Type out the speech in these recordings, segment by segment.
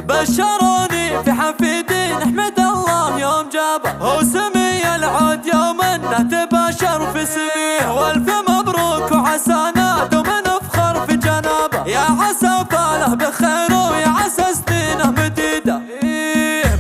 بشروني في حفيدي نحمد الله يوم جابه وسمي العود يوم انه تباشر في سميه، والف مبروك وعسانا دوم نفخر في جنابه، يا عسى فاله بخير ويا عسى سنينه مديده.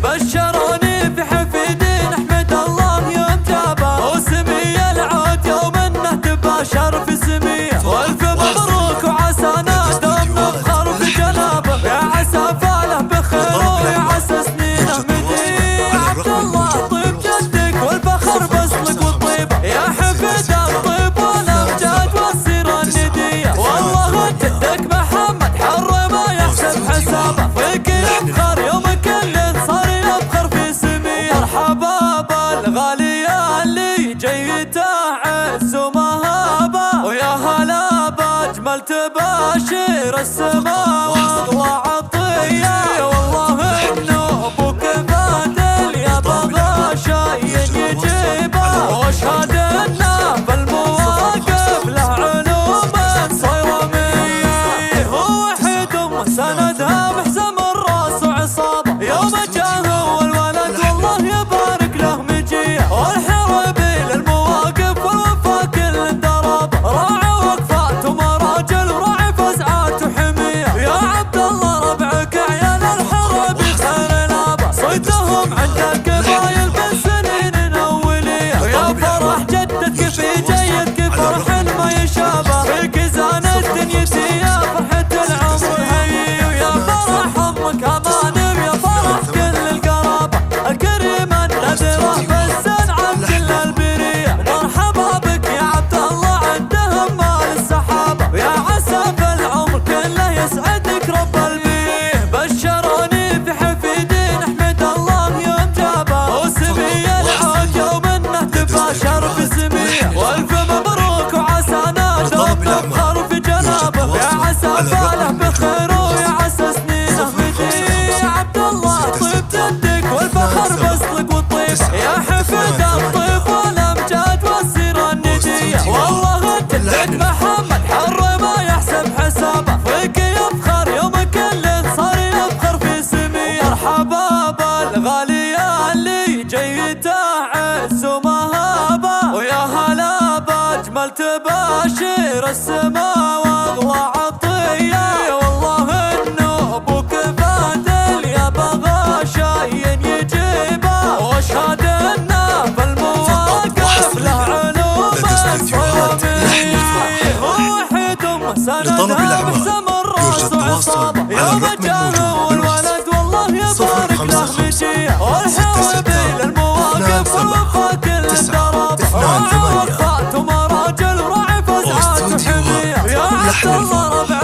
بشروني في حفيدي نحمد الله يوم جابه وسمي العود يوم انه تباشر في سميه، والف مبروك وعسانا دوم نفخر في جنابه، يا عسى فاله بخير ويا عسى سنينه مديده. عبد الله طيب جدك والفخر بسلك والطيبه، يا حفيد الطيب والامجاد والسيره النديه، والله جدك محمد حر ما يحسب حسابه، فيك يفخر يوم كل صار يفخر في سميه. مرحبا بالغاليه اللي جيته عز ومهابه، ويا هلا باجمل تباشير السما واغلى عطيه، والله انه ابوك فادل يا بغى شي يجيبه، واشهد انه بالمواقف له علوم صيرميه، هو وحيد سندها محزم الراس وعصابه، يوم جاه والولد والله يبارك له مجيه، والحربي للمواقف والوفا كل درابه، راعي وقفات ومراجل وراعي فزعات وحميه، يا عبد الله ربعك عيال الحربي خير نابه، صيتهم عند القبايل بالسنين الاوليه، ويا فرح جدتك في جيدك فرح ما يشابه، فيك زانت دنيتي يا فرحة العمر هي، ويا فرح امك امان ويا فرح كل القرابه، الكريمه النذره بالسن عن كل البريه، مرحبا بك يا عبد الله عندهم مال السحابه، ويا عسى في العمر كله يسعدك رب البيه. بشروني في حفيدي نحمد الله يوم جابه وسمي العود يوم انه تباشر في سميه، والف مبروك وعسانا دوم نفخر في جنابه، يا عسى فاله بخير ويا عسى سنينه مديه. عبد الله طيب جدك والفخر بسلك والطيبه، يا حفيد الطيب والامجاد والسيره النديه، والله جدك محمد حر ما يحسب حسابه، فيك يفخر يوم كل صار يفخر في سميه. مرحبا بالغاليه اللي جيته عز ومهابه، ويا هلا باجمل تباشير السما واغلى عطيه، والله انه ابوك فادل يا بغى شي يجيبه، واشهد انه بالمواقف له علوم صيرميه، هو وحيد سندها محزم الراس وعصابه، يوم جاه والولد والله يبارك له مجيه، والحربي للمواقف والوفا كل الدرابه، راعي وقفات ومراجل وراعي فزعات وحميه، يا عبد الله ربع